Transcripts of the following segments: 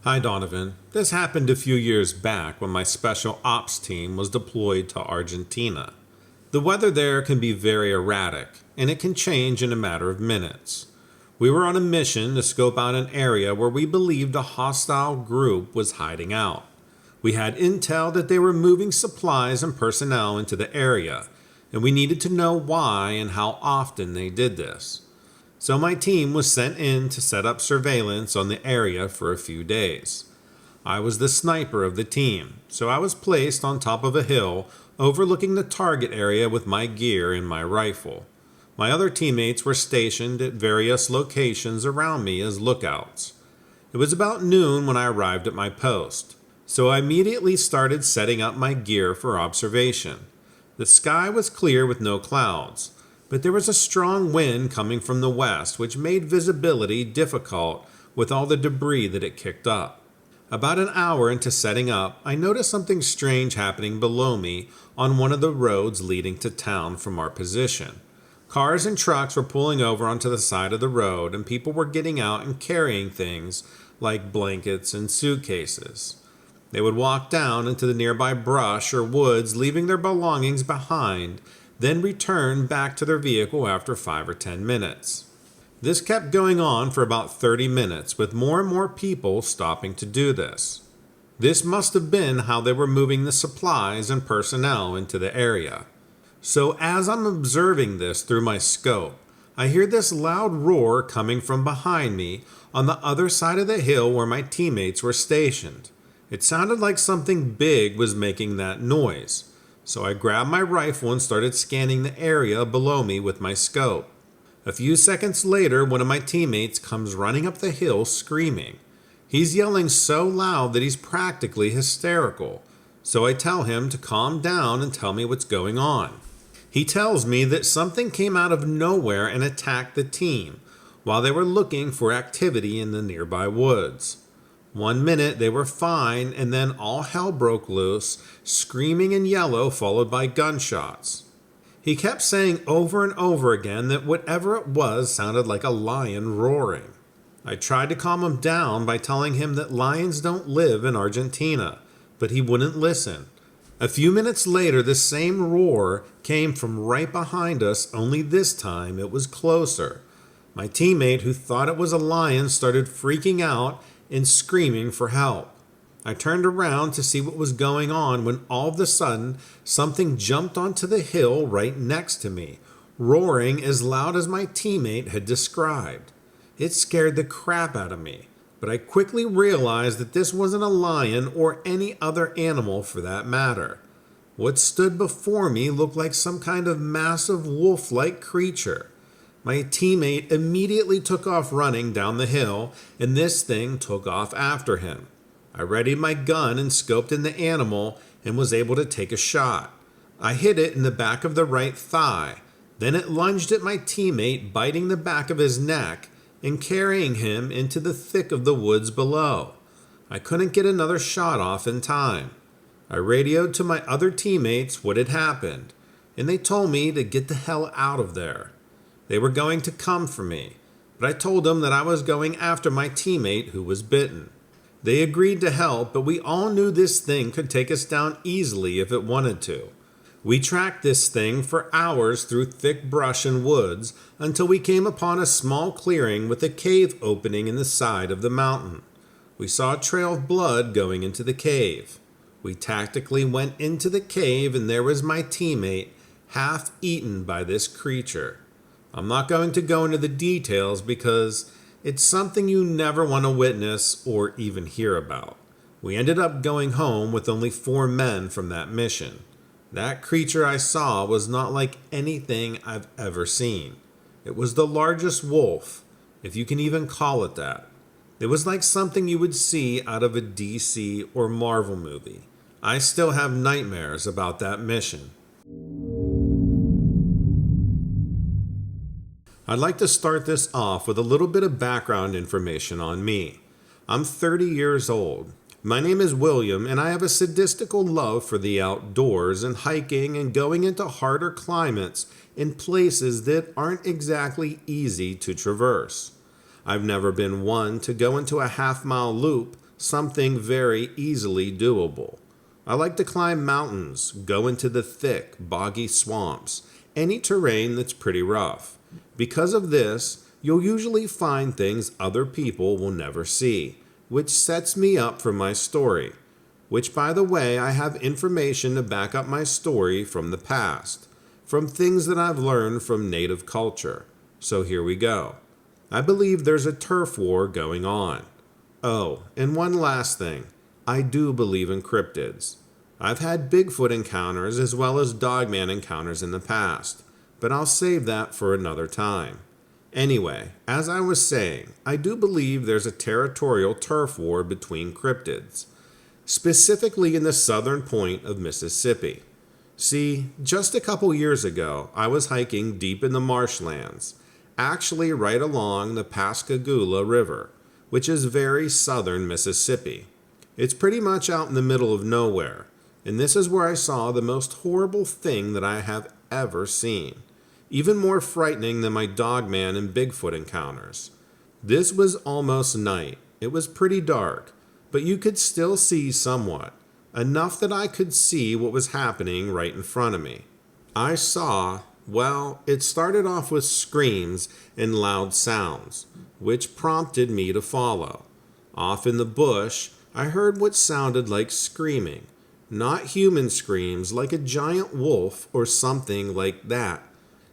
Hi Donovan. This happened a few years back when my special ops team was deployed to Argentina. The weather there can be very erratic, and it can change in a matter of minutes. We were on a mission to scope out an area where we believed a hostile group was hiding out. We had intel that they were moving supplies and personnel into the area, and we needed to know why and how often they did this. So my team was sent in to set up surveillance on the area for a few days. I was the sniper of the team, so I was placed on top of a hill overlooking the target area with my gear and my rifle. My other teammates were stationed at various locations around me as lookouts. It was about noon when I arrived at my post, so I immediately started setting up my gear for observation. The sky was clear with no clouds, but there was a strong wind coming from the west which made visibility difficult with all the debris that it kicked up. About an hour into setting up, I noticed something strange happening below me on one of the roads leading to town from our position. Cars and trucks were pulling over onto the side of the road, and people were getting out and carrying things like blankets and suitcases. They would walk down into the nearby brush or woods, leaving their belongings behind, then return back to their vehicle after 5 or 10 minutes. This kept going on for about 30 minutes, with more and more people stopping to do this. This must have been how they were moving the supplies and personnel into the area. So as I'm observing this through my scope, I hear this loud roar coming from behind me on the other side of the hill where my teammates were stationed. It sounded like something big was making that noise. So I grabbed my rifle and started scanning the area below me with my scope. A few seconds later, one of my teammates comes running up the hill screaming. He's yelling so loud that he's practically hysterical. So I tell him to calm down and tell me what's going on. He tells me that something came out of nowhere and attacked the team while they were looking for activity in the nearby woods. 1 minute they were fine, and then all hell broke loose, screaming in yellow followed by gunshots. He kept saying over and over again that whatever it was sounded like a lion roaring. I tried to calm him down by telling him that lions don't live in Argentina, but he wouldn't listen. A few minutes later, the same roar came from right behind us, only this time it was closer. My teammate, who thought it was a lion, started freaking out and screaming for help. I turned around to see what was going on when all of a sudden something jumped onto the hill right next to me, roaring as loud as my teammate had described. It scared the crap out of me, but I quickly realized that this wasn't a lion or any other animal for that matter. What stood before me looked like some kind of massive wolf-like creature. My teammate immediately took off running down the hill, and this thing took off after him. I readied my gun and scoped in the animal and was able to take a shot. I hit it in the back of the right thigh. Then it lunged at my teammate, biting the back of his neck and carrying him into the thick of the woods below. I couldn't get another shot off in time. I radioed to my other teammates what had happened, and they told me to get the hell out of there. They were going to come for me, but I told them that I was going after my teammate who was bitten. They agreed to help, but we all knew this thing could take us down easily if it wanted to. We tracked this thing for hours through thick brush and woods until we came upon a small clearing with a cave opening in the side of the mountain. We saw a trail of blood going into the cave. We tactically went into the cave, and there was my teammate, half eaten by this creature. I'm not going to go into the details because it's something you never want to witness or even hear about. We ended up going home with only 4 men from that mission. That creature I saw was not like anything I've ever seen. It was the largest wolf, if you can even call it that. It was like something you would see out of a DC or Marvel movie. I still have nightmares about that mission. I'd like to start this off with a little bit of background information on me. I'm 30 years old. My name is William, and I have a sadistical love for the outdoors and hiking and going into harder climates in places that aren't exactly easy to traverse. I've never been one to go into a half-mile loop, something very easily doable. I like to climb mountains, go into the thick, boggy swamps, any terrain that's pretty rough. Because of this, you'll usually find things other people will never see, which sets me up for my story. Which, by the way, I have information to back up my story from the past, from things that I've learned from native culture. So here we go. I believe there's a turf war going on. Oh, and one last thing. I do believe in cryptids. I've had Bigfoot encounters as well as Dogman encounters in the past, but I'll save that for another time. Anyway, as I was saying, I do believe there's a territorial turf war between cryptids, specifically in the southern point of Mississippi. See, just a couple years ago, I was hiking deep in the marshlands, actually right along the Pascagoula River, which is very southern Mississippi. It's pretty much out in the middle of nowhere, and this is where I saw the most horrible thing that I have ever seen, even more frightening than my Dogman and Bigfoot encounters. This was almost night. It was pretty dark, but you could still see somewhat, enough that I could see what was happening right in front of me. I saw, well, it started off with screams and loud sounds, which prompted me to follow. Off in the bush, I heard what sounded like screaming. Not human screams like a giant wolf or something like that.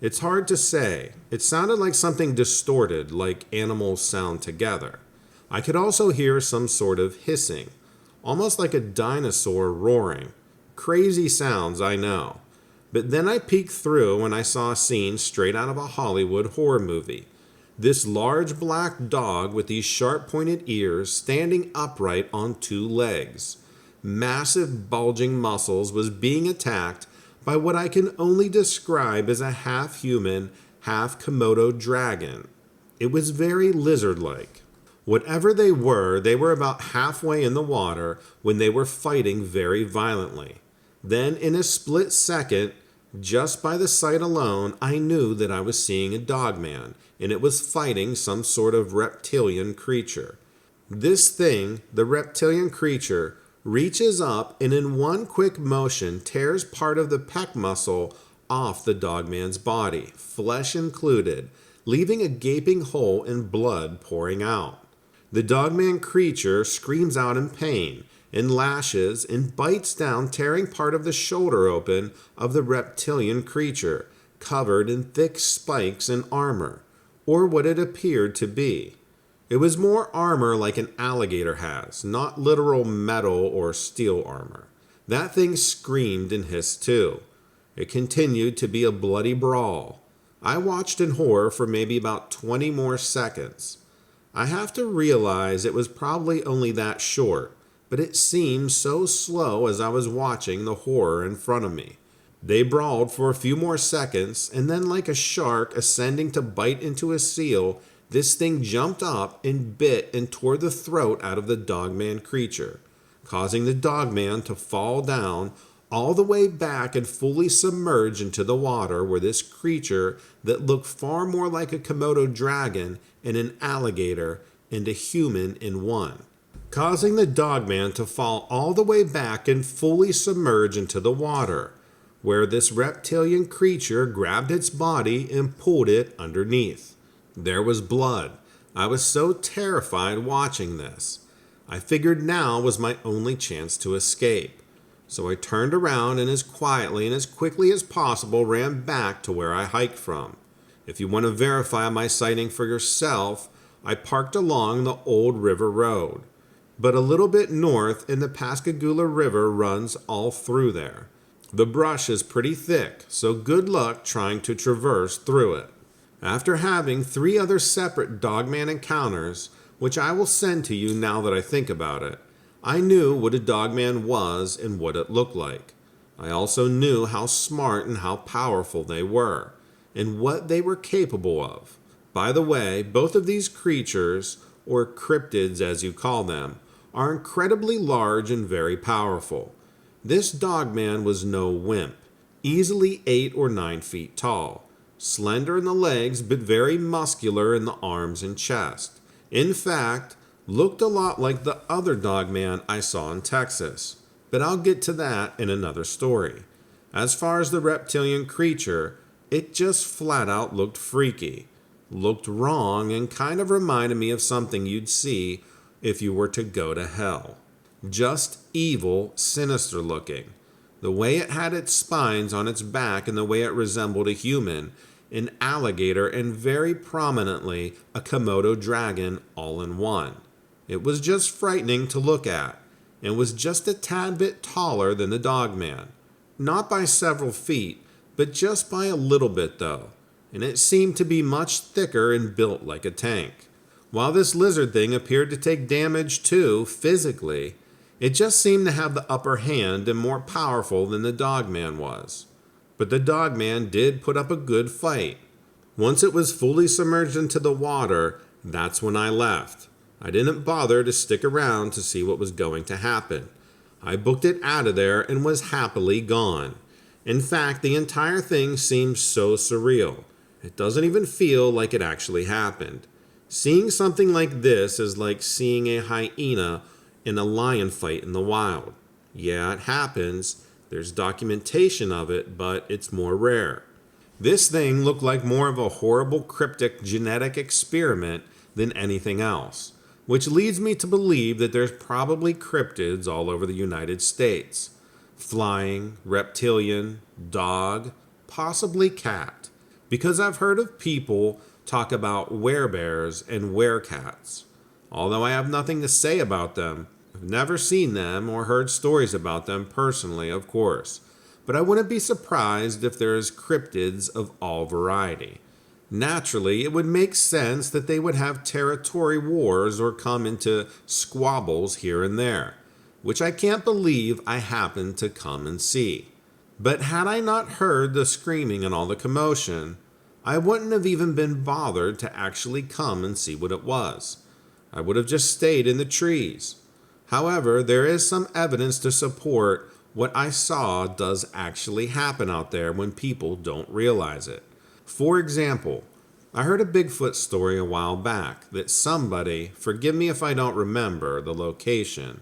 It's hard to say. It sounded like something distorted, like animals sound together. I could also hear some sort of hissing, almost like a dinosaur roaring. Crazy sounds, I know. But then I peeked through and I saw a scene straight out of a Hollywood horror movie. This large black dog with these sharp-pointed ears standing upright on two legs. Massive bulging muscles was being attacked by what I can only describe as a half-human, half-Komodo dragon. It was very lizard-like. Whatever they were about halfway in the water when they were fighting very violently. Then in a split second, just by the sight alone, I knew that I was seeing a Dogman, and it was fighting some sort of reptilian creature. This thing, the reptilian creature, reaches up and in one quick motion tears part of the pec muscle off the Dogman's body, flesh included, leaving a gaping hole and blood pouring out. The Dogman creature screams out in pain and lashes and bites down, tearing part of the shoulder open of the reptilian creature, covered in thick spikes and armor, or what it appeared to be. It was more armor like an alligator has, not literal metal or steel armor. That thing screamed and hissed too. It continued to be a bloody brawl. I watched in horror for maybe about 20 more seconds. I have to realize it was probably only that short, but it seemed so slow as I was watching the horror in front of me. They brawled for a few more seconds, and then like a shark ascending to bite into a seal, this thing jumped up and bit and tore the throat out of the Dogman creature, causing the Dogman to fall down all the way back and fully submerge into the water where this creature that looked far more like a Komodo dragon and an alligator and a human in one, causing the Dogman to fall all the way back and fully submerge into the water, where this reptilian creature grabbed its body and pulled it underneath. There was blood. I was so terrified watching this. I figured now was my only chance to escape. So I turned around and as quietly and as quickly as possible ran back to where I hiked from. If you want to verify my sighting for yourself, I parked along the old river road. But a little bit north and the Pascagoula River runs all through there. The brush is pretty thick, so good luck trying to traverse through it. After having 3 other separate Dogman encounters, which I will send to you now that I think about it, I knew what a Dogman was and what it looked like. I also knew how smart and how powerful they were, and what they were capable of. By the way, both of these creatures, or cryptids as you call them, are incredibly large and very powerful. This Dogman was no wimp, easily 8 or 9 feet tall, slender in the legs but very muscular in the arms and chest. In fact, Looked a lot like the other dogman I saw in Texas, but I'll get to that in another story. As far as the reptilian creature, it just flat out looked freaky, looked wrong, and kind of reminded me of something you'd see if you were to go to hell. Just evil, sinister looking. The way it had its spines on its back and the way it resembled a human, an alligator, and very prominently a Komodo dragon all in one. It was just frightening to look at, and was just a tad bit taller than the dogman. Not by several feet, but just by a little bit though, and it seemed to be much thicker and built like a tank. While this lizard thing appeared to take damage too, physically, it just seemed to have the upper hand and more powerful than the dogman was. But the dogman did put up a good fight. Once it was fully submerged into the water, that's when I left. I didn't bother to stick around to see what was going to happen. I booked it out of there and was happily gone. In fact, the entire thing seems so surreal. It doesn't even feel like it actually happened. Seeing something like this is like seeing a hyena in a lion fight in the wild. Yeah, it happens. There's documentation of it, but it's more rare. This thing looked like more of a horrible cryptic genetic experiment than anything else, which leads me to believe that there's probably cryptids all over the United States. Flying, reptilian, dog, possibly cat. Because I've heard of people talk about werebears and werecats. Although I have nothing to say about them, I've never seen them or heard stories about them personally, of course. But I wouldn't be surprised if there is cryptids of all variety. Naturally, it would make sense that they would have territory wars or come into squabbles here and there, which I can't believe I happened to come and see. But had I not heard the screaming and all the commotion, I wouldn't have even been bothered to actually come and see what it was. I would have just stayed in the trees. However, there is some evidence to support what I saw does actually happen out there when people don't realize it. For example, I heard a Bigfoot story a while back that somebody, forgive me if I don't remember the location,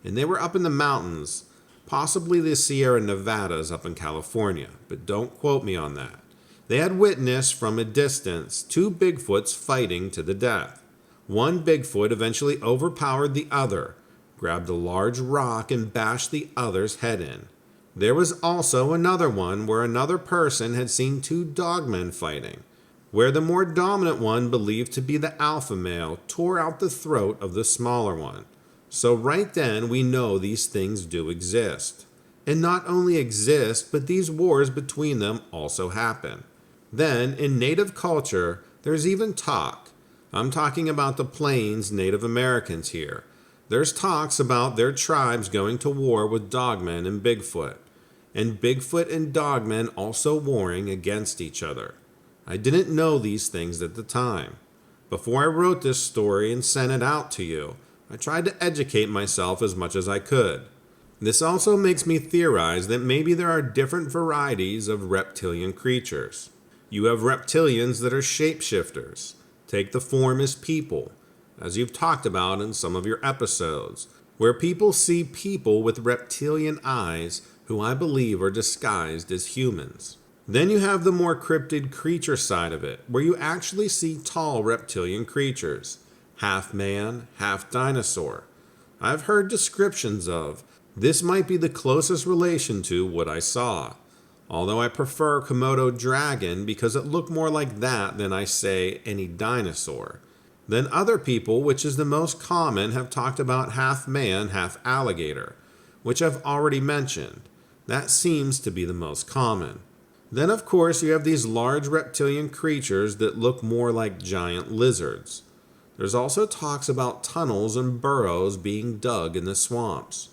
and they were up in the mountains, possibly the Sierra Nevadas up in California, but don't quote me on that. They had witnessed from a distance 2 Bigfoots fighting to the death. One Bigfoot eventually overpowered the other, grabbed a large rock and bashed the other's head in. There was also another one where another person had seen 2 dogmen fighting, where the more dominant one, believed to be the alpha male, tore out the throat of the smaller one. So right then we know these things do exist. And not only exist, but these wars between them also happen. Then, in Native culture, there's even talk. I'm talking about the Plains Native Americans here. There's talks about their tribes going to war with dogmen and Bigfoot and dogmen also warring against each other. I didn't know these things at the time. Before I wrote this story and sent it out to you, I tried to educate myself as much as I could. This also makes me theorize that maybe there are different varieties of reptilian creatures. You have reptilians that are shapeshifters, take the form as people, as you've talked about in some of your episodes, where people see people with reptilian eyes who I believe are disguised as humans. Then you have the more cryptid creature side of it, where you actually see tall reptilian creatures, half man, half dinosaur. I've heard descriptions of, this might be the closest relation to what I saw. Although I prefer Komodo dragon because it looked more like that than I say any dinosaur. Then other people, which is the most common, have talked about half man, half alligator, which I've already mentioned. That seems to be the most common. Then of course you have these large reptilian creatures that look more like giant lizards. There's also talks about tunnels and burrows being dug in the swamps.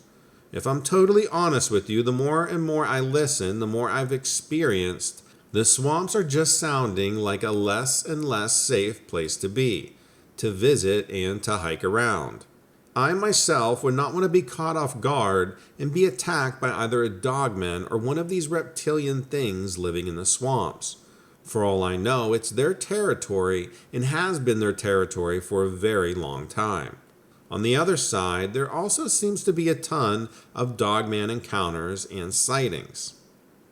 If I'm totally honest with you, the more and more I listen, the more I've experienced, the swamps are just sounding like a less and less safe place to be, to visit and to hike around. I myself would not want to be caught off guard and be attacked by either a dogman or one of these reptilian things living in the swamps. For all I know, it's their territory and has been their territory for a very long time. On the other side, there also seems to be a ton of dogman encounters and sightings.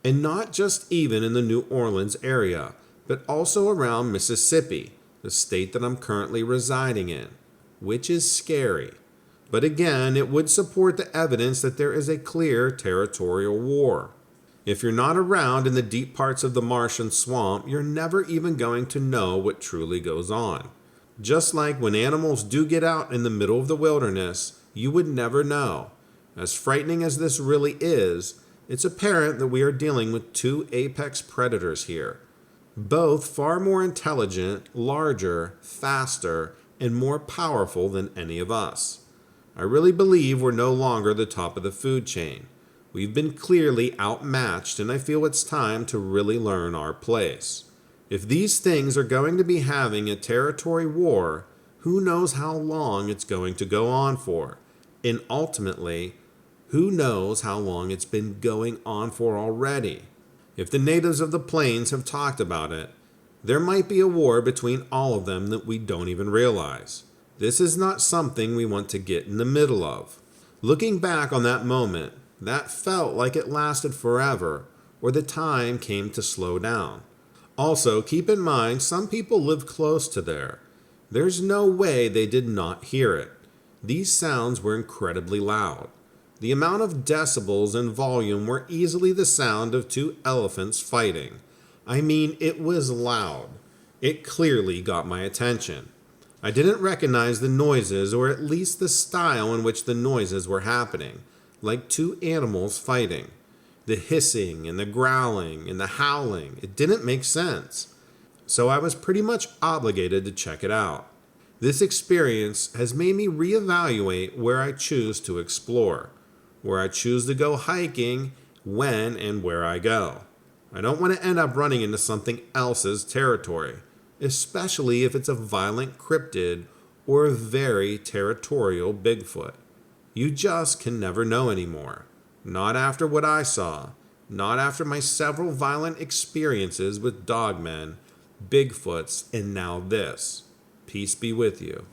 And not just even in the New Orleans area, but also around Mississippi, the state that I'm currently residing in, which is scary. But again, it would support the evidence that there is a clear territorial war. If you're not around in the deep parts of the marsh and swamp, you're never even going to know what truly goes on. Just like when animals do get out in the middle of the wilderness, you would never know. As frightening as this really is, it's apparent that we are dealing with two apex predators here. Both far more intelligent, larger, faster, and more powerful than any of us. I really believe we're no longer the top of the food chain. We've been clearly outmatched, and I feel it's time to really learn our place. If these things are going to be having a territory war, who knows how long it's going to go on for? And ultimately, who knows how long it's been going on for already? If the natives of the plains have talked about it, there might be a war between all of them that we don't even realize. This is not something we want to get in the middle of. Looking back on that moment, that felt like it lasted forever, or the time came to slow down. Also, keep in mind, some people live close to there. There's no way they did not hear it. These sounds were incredibly loud. The amount of decibels and volume were easily the sound of two elephants fighting. I mean, it was loud. It clearly got my attention. I didn't recognize the noises, or at least the style in which the noises were happening, like two animals fighting. The hissing and the growling and the howling, it didn't make sense. So I was pretty much obligated to check it out. This experience has made me reevaluate where I choose to explore, where I choose to go hiking, when and where I go. I don't want to end up running into something else's territory, especially if it's a violent cryptid or a very territorial Bigfoot. You just can never know anymore. Not after what I saw. Not after my several violent experiences with dogmen, Bigfoots, and now this. Peace be with you.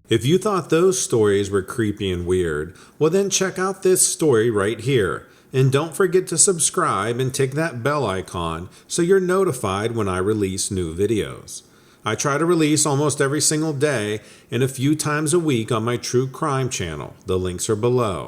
If you thought those stories were creepy and weird, well then check out this story right here. And don't forget to subscribe and tick that bell icon so you're notified when I release new videos. I try to release almost every single day and a few times a week on my true crime channel. The links are below.